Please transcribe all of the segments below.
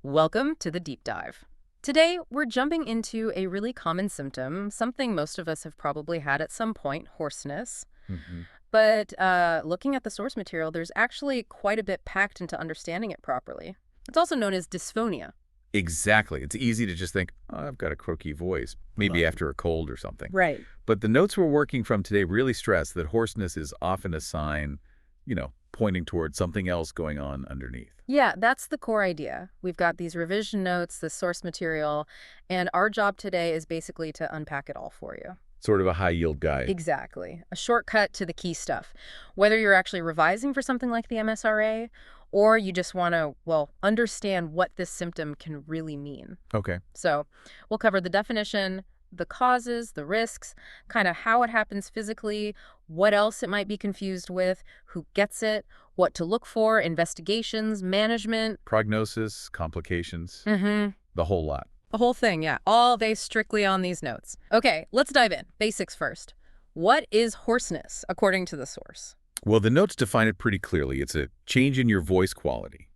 Welcome to the deep dive. Today, we're jumping into a really common symptom, something most of us have probably had at some point, hoarseness. hmm But looking at the source material, there's actually quite a bit packed into understanding it properly. It's also known as dysphonia. Exactly. It's easy to just think, oh, I've got a croaky voice, maybe after a cold or something. Right. But the notes we're working from today really stress that hoarseness is often a sign, pointing towards something else going on underneath. Yeah, that's the core idea. We've got these revision notes, the source material, and our job today is basically to unpack it all for you. Sort of a high-yield guide. Exactly. A shortcut to the key stuff. Whether you're actually revising for something like the MSRA or you just want to, well, understand what this symptom can really mean. Okay. So we'll cover the definition, the causes, the risks, kind of how it happens physically, what else it might be confused with, who gets it, what to look for, investigations, management. Prognosis, complications, Mm-hmm. the whole lot. The whole thing, yeah. All based strictly on these notes. Okay, let's dive in. Basics first. What is hoarseness, according to the source? Well, the notes define it pretty clearly. It's a change in your voice quality.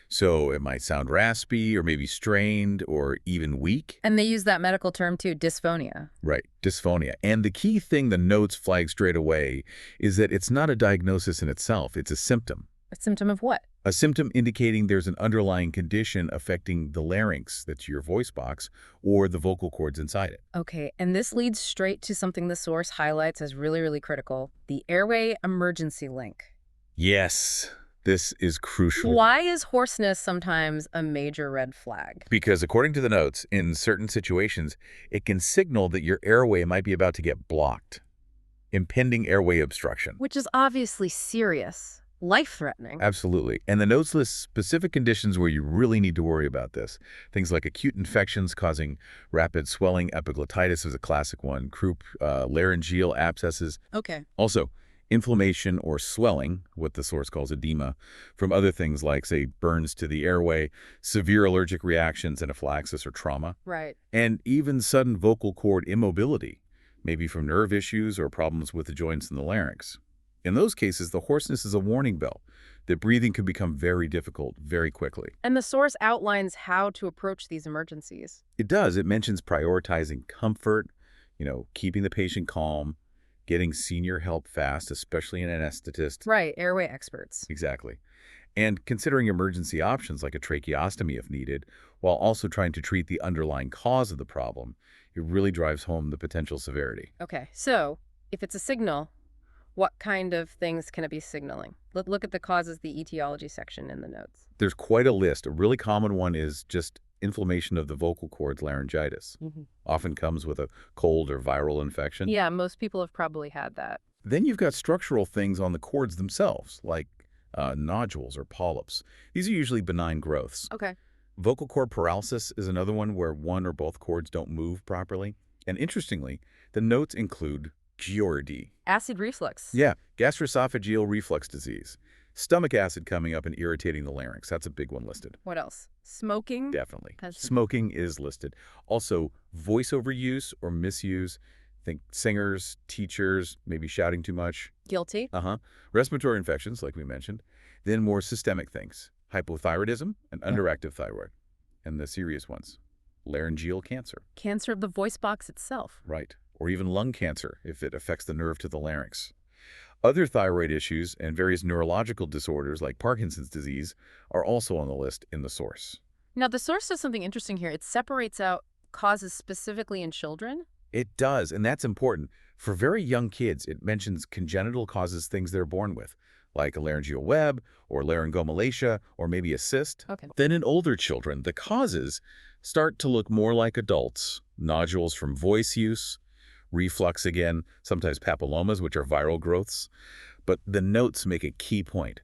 So it might sound raspy or maybe strained or even weak. And they use that medical term too, dysphonia. Right, dysphonia. And the key thing the notes flag straight away is that it's not a diagnosis in itself, it's a symptom. A symptom of what? A symptom indicating there's an underlying condition affecting the larynx, that's your voice box, or the vocal cords inside it. Okay, and this leads straight to something the source highlights as really, really critical, the airway emergency link. Yes, this is crucial. Why is hoarseness sometimes a major red flag? Because according to the notes, in certain situations, it can signal that your airway might be about to get blocked. Impending airway obstruction. Which is obviously serious, life-threatening. Absolutely. And the notes list specific conditions where you really need to worry about this. Things like acute infections causing rapid swelling. Epiglottitis is a classic one. Croup, laryngeal abscesses. Okay. Also, inflammation or swelling, what the source calls edema, from other things like, say, burns to the airway, severe allergic reactions, anaphylaxis or trauma, Right. and even sudden vocal cord immobility, maybe from nerve issues or problems with the joints in the larynx. In those cases, the hoarseness is a warning bell that breathing can become very difficult very quickly. And the source outlines how to approach these emergencies. It does. It mentions prioritizing comfort, keeping the patient calm, getting senior help fast, especially an anesthetist. Right, airway experts. Exactly. And considering emergency options like a tracheostomy if needed, while also trying to treat the underlying cause of the problem, it really drives home the potential severity. Okay, so if it's a signal, what kind of things can it be signaling? Let's look at the causes, the etiology section in the notes. There's quite a list. A really common one is just inflammation of the vocal cords, laryngitis. Often comes with a cold or viral infection. Yeah, most people have probably had that. Then you've got structural things on the cords themselves, like nodules or polyps. These are usually benign growths. Okay. Vocal cord paralysis is another one where one or both cords don't move properly. And interestingly, the notes include GORD. Acid reflux. Yeah, gastroesophageal reflux disease. Stomach acid coming up and irritating the larynx. That's a big one listed. What else? Smoking. Definitely. Has- Smoking is listed. Also, voiceover use or misuse. Think singers, teachers, maybe shouting too much. Guilty. Respiratory infections, like we mentioned. Then more systemic things. Hypothyroidism and underactive thyroid. And the serious ones. Laryngeal cancer. Cancer of the voice box itself. Right. Or even lung cancer if it affects the nerve to the larynx. Other thyroid issues and various neurological disorders like Parkinson's disease are also on the list in the source. Now, the source does something interesting here. It separates out causes specifically in children. It does, and that's important. For very young kids, it mentions congenital causes, things they're born with, like a laryngeal web or laryngomalacia or maybe a cyst. Okay. Then in older children, the causes start to look more like adults, nodules from voice use, reflux again, sometimes papillomas, which are viral growths. But the notes make a key point.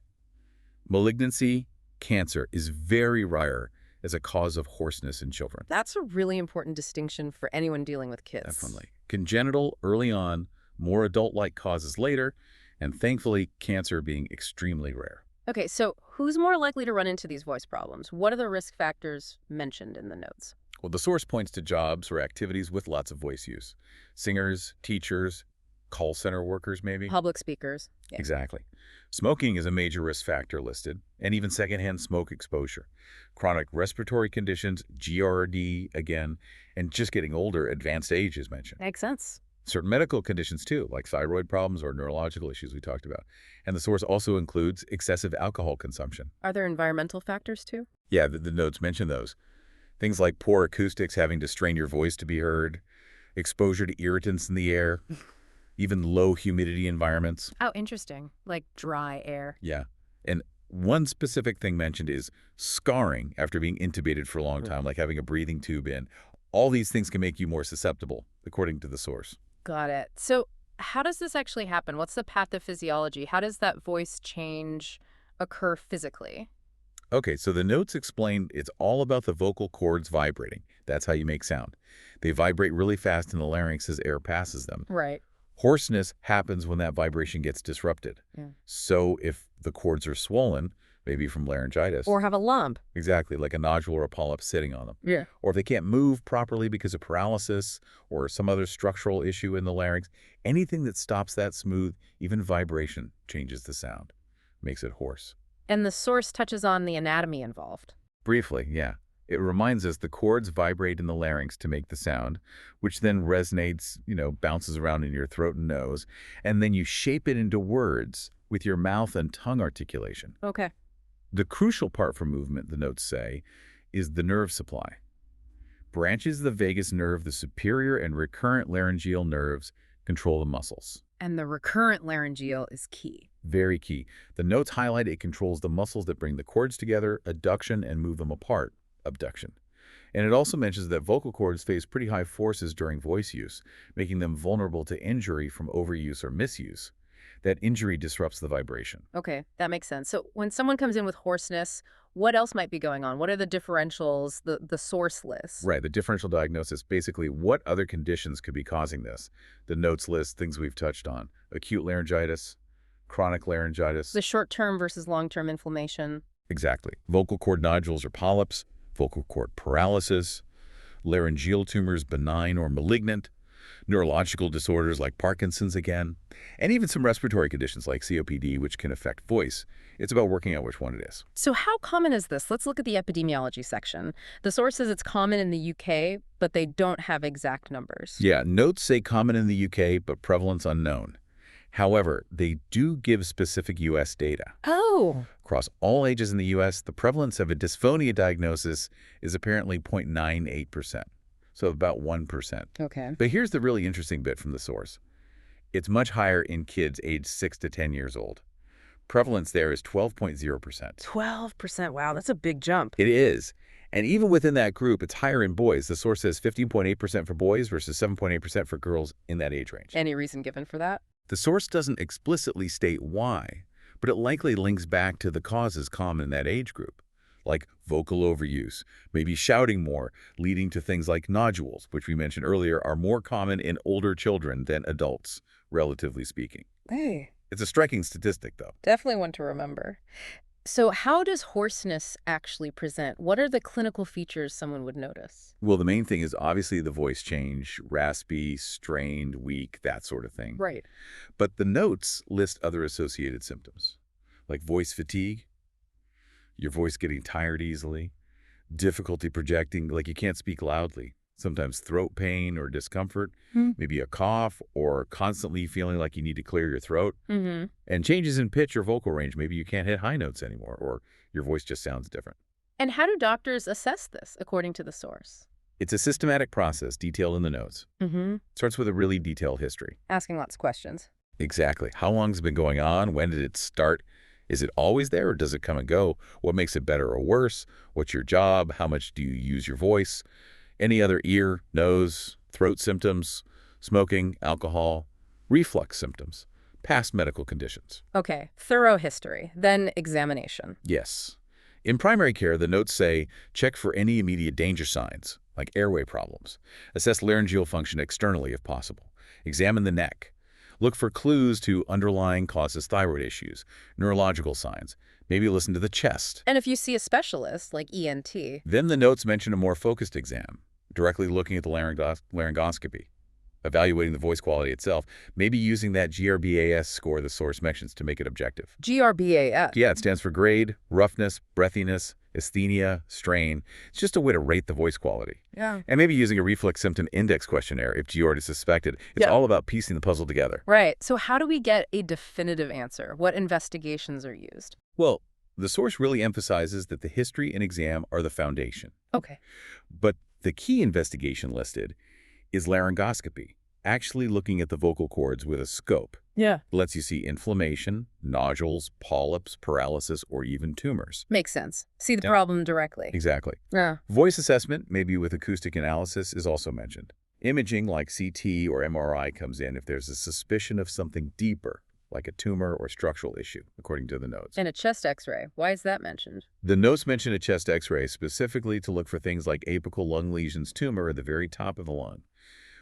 Malignancy, cancer, is very rare as a cause of hoarseness in children. That's a really important distinction for anyone dealing with kids. Definitely. Congenital early on, more adult-like causes later, and thankfully, cancer being extremely rare. Okay, so who's more likely to run into these voice problems? What are the risk factors mentioned in the notes? Well, the source points to jobs or activities with lots of voice use. Singers, teachers, Call center workers, maybe? Public speakers. Yeah. Exactly. Smoking is a major risk factor listed, and even secondhand smoke exposure. Chronic respiratory conditions, GERD again, and just getting older, advanced age is mentioned. Makes sense. Certain medical conditions too, like thyroid problems or neurological issues we talked about. And the source also includes excessive alcohol consumption. Are there environmental factors too? Yeah, the notes mention those. Things like poor acoustics, having to strain your voice to be heard, exposure to irritants in the air, even low humidity environments. Oh, interesting. Like dry air. Yeah. And one specific thing mentioned is scarring after being intubated for a long time, like having a breathing tube in. All these things can make you more susceptible, according to the source. Got it. So how does this actually happen? What's the pathophysiology? How does that voice change occur physically? Okay, so the notes explain it's all about the vocal cords vibrating. That's how you make sound. They vibrate really fast in the larynx as air passes them. Right. Hoarseness happens when that vibration gets disrupted. Yeah. So if the cords are swollen, maybe from laryngitis. Or have a lump. Exactly, like a nodule or a polyp sitting on them. Yeah. Or if they can't move properly because of paralysis or some other structural issue in the larynx, anything that stops that smooth, even vibration, changes the sound, makes it hoarse. And the source touches on the anatomy involved. Briefly, yeah. It reminds us the cords vibrate in the larynx to make the sound, which then resonates, bounces around in your throat and nose, and then you shape it into words with your mouth and tongue articulation. Okay. The crucial part for movement, the notes say, is the nerve supply. Branches of the vagus nerve, the superior and recurrent laryngeal nerves, control the muscles. And the recurrent laryngeal is key. Very key. The notes highlight it controls the muscles that bring the cords together, adduction, and move them apart, abduction. And it also mentions that vocal cords face pretty high forces during voice use, making them vulnerable to injury from overuse or misuse. That injury disrupts the vibration. Okay, that makes sense. So when someone comes in with hoarseness, what else might be going on? What are the differentials, the source list? Right, the differential diagnosis, basically what other conditions could be causing this. The notes list things we've touched on. Acute laryngitis, chronic laryngitis. The short-term versus long-term inflammation. Exactly. Vocal cord nodules or polyps, vocal cord paralysis, laryngeal tumors, benign or malignant, neurological disorders like Parkinson's again, and even some respiratory conditions like COPD, which can affect voice. It's about working out which one it is. So how common is this? Let's look at the epidemiology section. The source says it's common in the UK, but they don't have exact numbers. Yeah, notes say common in the UK, but prevalence unknown. However, they do give specific U.S. data. Oh. Across all ages in the U.S., the prevalence of a dysphonia diagnosis is apparently 0.98%, so about 1%. Okay. But here's the really interesting bit from the source. It's much higher in kids aged 6 to 10 years old. Prevalence there is 12.0%. 12%. Wow, that's a big jump. It is. And even within that group, it's higher in boys. The source says 15.8% for boys versus 7.8% for girls in that age range. Any reason given for that? The source doesn't explicitly state why, but it likely links back to the causes common in that age group, like vocal overuse, maybe shouting more, leading to things like nodules, which we mentioned earlier are more common in older children than adults, relatively speaking. Hey. It's a striking statistic, though. Definitely one to remember. So how does hoarseness actually present? What are the clinical features someone would notice? Well, the main thing is obviously the voice change, raspy, strained, weak, that sort of thing. Right. But the notes list other associated symptoms, like voice fatigue, your voice getting tired easily, difficulty projecting, like you can't speak loudly, sometimes throat pain or discomfort, maybe a cough, or constantly feeling like you need to clear your throat, and changes in pitch or vocal range. Maybe you can't hit high notes anymore, or your voice just sounds different. And how do doctors assess this, according to the source? It's a systematic process detailed in the notes. Starts with a really detailed history. Asking lots of questions. Exactly. How long has it been going on? When did it start? Is it always there, or does it come and go? What makes it better or worse? What's your job? How much do you use your voice? Any other ear, nose, throat symptoms, smoking, alcohol, reflux symptoms, past medical conditions. Okay, thorough history, then examination. Yes. In primary care, the notes say, check for any immediate danger signs, like airway problems. Assess laryngeal function externally if possible. Examine the neck. Look for clues to underlying causes, thyroid issues, neurological signs. Maybe listen to the chest. And if you see a specialist, like ENT. Then the notes mention a more focused exam, directly looking at the laryngoscopy. evaluating the voice quality itself, maybe using that GRBAS score the source mentions to make it objective. GRBAS. Yeah, it stands for grade, roughness, breathiness, asthenia, strain. It's just a way to rate the voice quality. Yeah. And maybe using a reflex symptom index questionnaire if GERD is suspected. It's all about piecing the puzzle together. Right. So how do we get a definitive answer? What investigations are used? Well, the source really emphasizes that the history and exam are the foundation. Okay. But the key investigation listed is laryngoscopy, actually looking at the vocal cords with a scope. Yeah. It lets you see inflammation, nodules, polyps, paralysis, or even tumors. Makes sense. See the Yep. problem directly. Exactly. Yeah. Voice assessment, maybe with acoustic analysis, is also mentioned. Imaging like CT or MRI comes in if there's a suspicion of something deeper, like a tumor or structural issue, according to the notes. And a chest x-ray. Why is that mentioned? The notes mention a chest x-ray specifically to look for things like apical lung lesions tumor at the very top of the lung,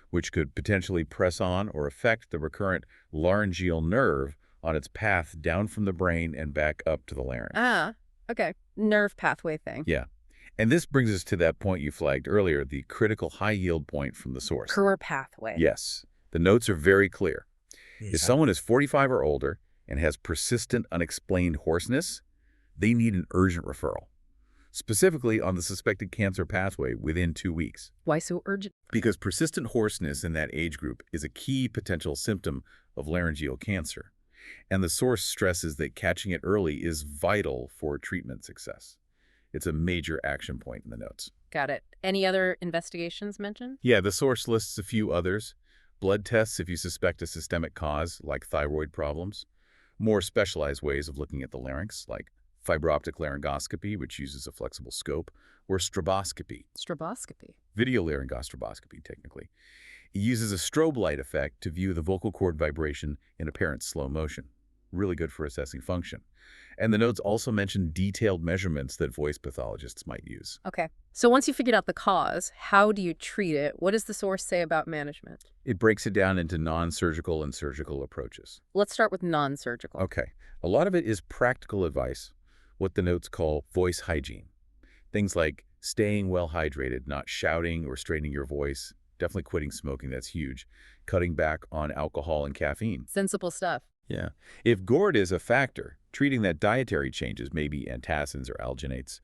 which could potentially press on or affect the recurrent laryngeal nerve on its path down from the brain and back up to the larynx. Ah, okay. Nerve pathway thing. Yeah. And this brings us to that point you flagged earlier, the critical high-yield point from the source. Kerr pathway. Yes. The notes are very clear. If someone is 45 or older and has persistent unexplained hoarseness, they need an urgent referral, specifically on the suspected cancer pathway within 2 weeks. Why so urgent? Because persistent hoarseness in that age group is a key potential symptom of laryngeal cancer, and the source stresses that catching it early is vital for treatment success. It's a major action point in the notes. Got it. Any other investigations mentioned? Yeah, the source lists a few others. Blood tests if you suspect a systemic cause, like thyroid problems. More specialized ways of looking at the larynx, like fiber optic laryngoscopy, which uses a flexible scope, or stroboscopy, Stroboscopy. video laryngostroboscopy, technically. It uses a strobe light effect to view the vocal cord vibration in apparent slow motion. Really good for assessing function. And the notes also mention detailed measurements that voice pathologists might use. Okay. So once you figured out the cause, how do you treat it? What does the source say about management? It breaks it down into non-surgical and surgical approaches. Let's start with non-surgical. Okay. A lot of it is practical advice, what the notes call voice hygiene. Things like staying well hydrated, not shouting or straining your voice, definitely quitting smoking, that's huge, cutting back on alcohol and caffeine. Sensible stuff. Yeah. If GORD is a factor, treating that dietary changes, maybe antacids or alginates.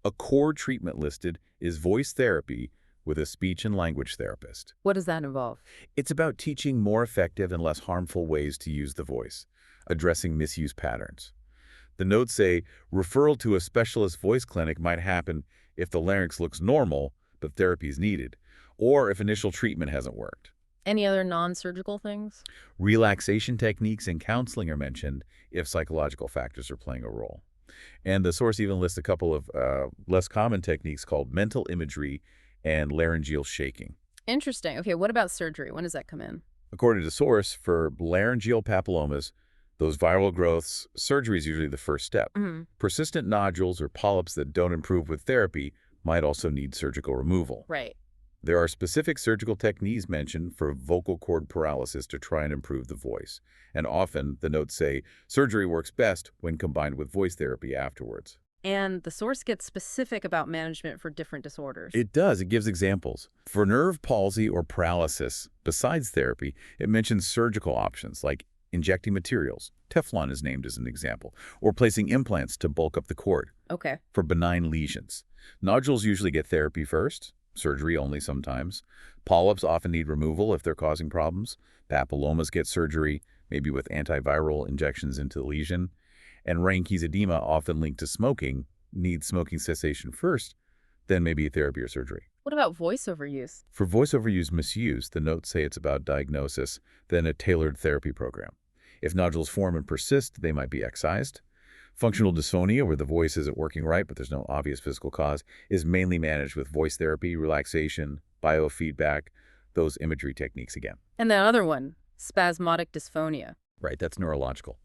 A core treatment listed is voice therapy with a speech and language therapist. What does that involve? It's about teaching more effective and less harmful ways to use the voice, addressing misuse patterns. The notes say referral to a specialist voice clinic might happen if the larynx looks normal, but therapy is needed, or if initial treatment hasn't worked. Any other non-surgical things? Relaxation techniques and counseling are mentioned if psychological factors are playing a role. And the source even lists a couple of less common techniques called mental imagery and laryngeal shaking. Interesting. Okay, what about surgery? When does that come in? According to source, for laryngeal papillomas, those viral growths, surgery is usually the first step. Persistent nodules or polyps that don't improve with therapy might also need surgical removal. Right. There are specific surgical techniques mentioned for vocal cord paralysis to try and improve the voice. And often, the notes say, surgery works best when combined with voice therapy afterwards. And the source gets specific about management for different disorders. It does. It gives examples. For nerve palsy or paralysis, besides therapy, it mentions surgical options like injecting materials. Teflon is named as an example. Or placing implants to bulk up the cord. Okay. For benign lesions. Nodules usually get therapy first. Surgery only sometimes. Polyps often need removal if they're causing problems. Papillomas get surgery, maybe with antiviral injections into the lesion. And Reinke's edema, often linked to smoking, needs smoking cessation first, then maybe therapy or surgery. What about voiceover use? For voiceover use misuse, the notes say it's about diagnosis, then a tailored therapy program. If nodules form and persist, they might be excised. Functional dysphonia, where the voice isn't working right but there's no obvious physical cause, is mainly managed with voice therapy, relaxation, biofeedback, those imagery techniques again. And that other one, spasmodic dysphonia. Right, that's neurological.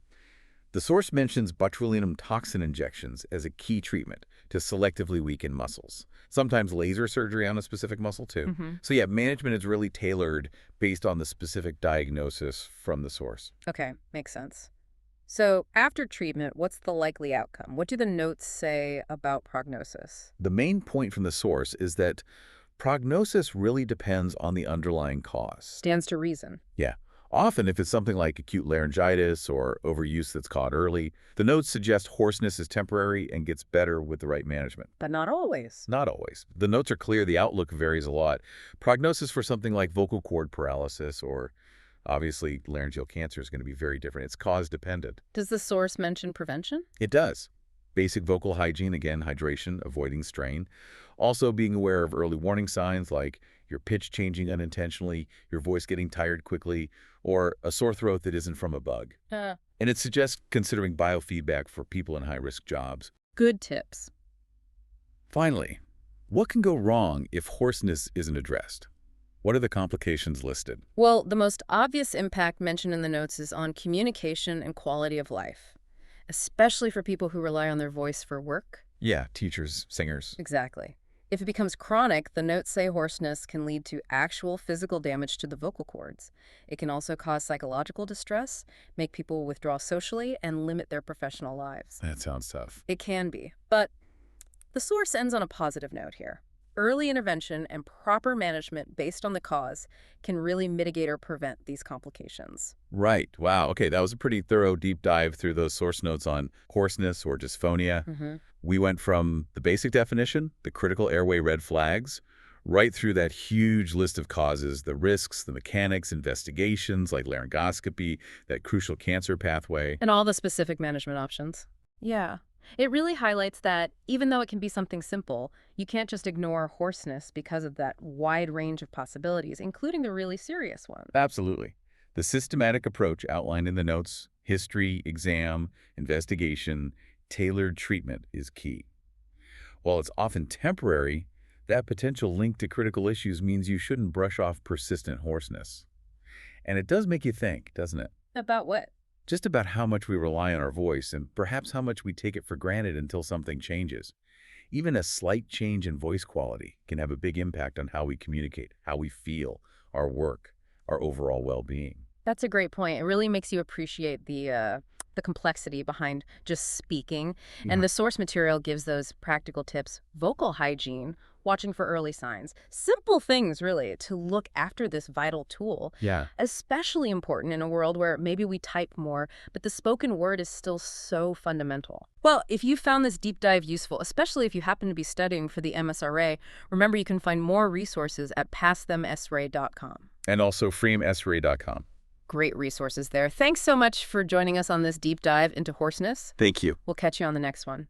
The source mentions botulinum toxin injections as a key treatment to selectively weaken muscles. Sometimes laser surgery on a specific muscle too. So yeah, management is really tailored based on the specific diagnosis from the source. Okay, makes sense. So after treatment, what's the likely outcome? What do the notes say about prognosis? The main point from the source is that Prognosis really depends on the underlying cause. Stands to reason. Yeah. Often, if it's something like acute laryngitis or overuse that's caught early, the notes suggest hoarseness is temporary and gets better with the right management. But not always. Not always. The notes are clear, the outlook varies a lot. Prognosis for something like vocal cord paralysis or obviously laryngeal cancer is going to be very different. It's cause dependent. Does the source mention prevention? It does. Basic vocal hygiene, again, hydration, avoiding strain. Also being aware of early warning signs like your pitch changing unintentionally, your voice getting tired quickly, or a sore throat that isn't from a bug. And it suggests considering biofeedback for people in high-risk jobs. Good tips. Finally, what can go wrong if hoarseness isn't addressed? What are the complications listed? Well, the most obvious impact mentioned in the notes is on communication and quality of life, especially for people who rely on their voice for work. Yeah, teachers, singers. Exactly. If it becomes chronic, the notes say hoarseness can lead to actual physical damage to the vocal cords. It can also cause psychological distress, make people withdraw socially, and limit their professional lives. That sounds tough. It can be. But the source ends on a positive note here. Early intervention and proper management based on the cause can really mitigate or prevent these complications. Right. Wow. Okay, that was a pretty thorough deep dive through those source notes on hoarseness or dysphonia. We went from the basic definition, the critical airway red flags, right through that huge list of causes, the risks, the mechanics, investigations like laryngoscopy, that crucial cancer pathway. And all the specific management options. Yeah. It really highlights that even though it can be something simple, you can't just ignore hoarseness because of that wide range of possibilities, including the really serious ones. Absolutely. The systematic approach outlined in the notes, history, exam, investigation, tailored treatment is key. While it's often temporary, that potential link to critical issues means you shouldn't brush off persistent hoarseness. And it does make you think, doesn't it? About what? Just about how much we rely on our voice and perhaps how much we take it for granted until something changes. Even a slight change in voice quality can have a big impact on how we communicate, how we feel, our work, our overall well-being. That's a great point. It really makes you appreciate the complexity behind just speaking. And the source material gives those practical tips: vocal hygiene, watching for early signs. Simple things, really, to look after this vital tool. Yeah. Especially important in a world where maybe we type more, but the spoken word is still so fundamental. Well, if you found this deep dive useful, especially if you happen to be studying for the MSRA, remember you can find more resources at passthemsra.com. And also freemsra.com. Great resources there. Thanks so much for joining us on this deep dive into hoarseness. Thank you. We'll catch you on the next one.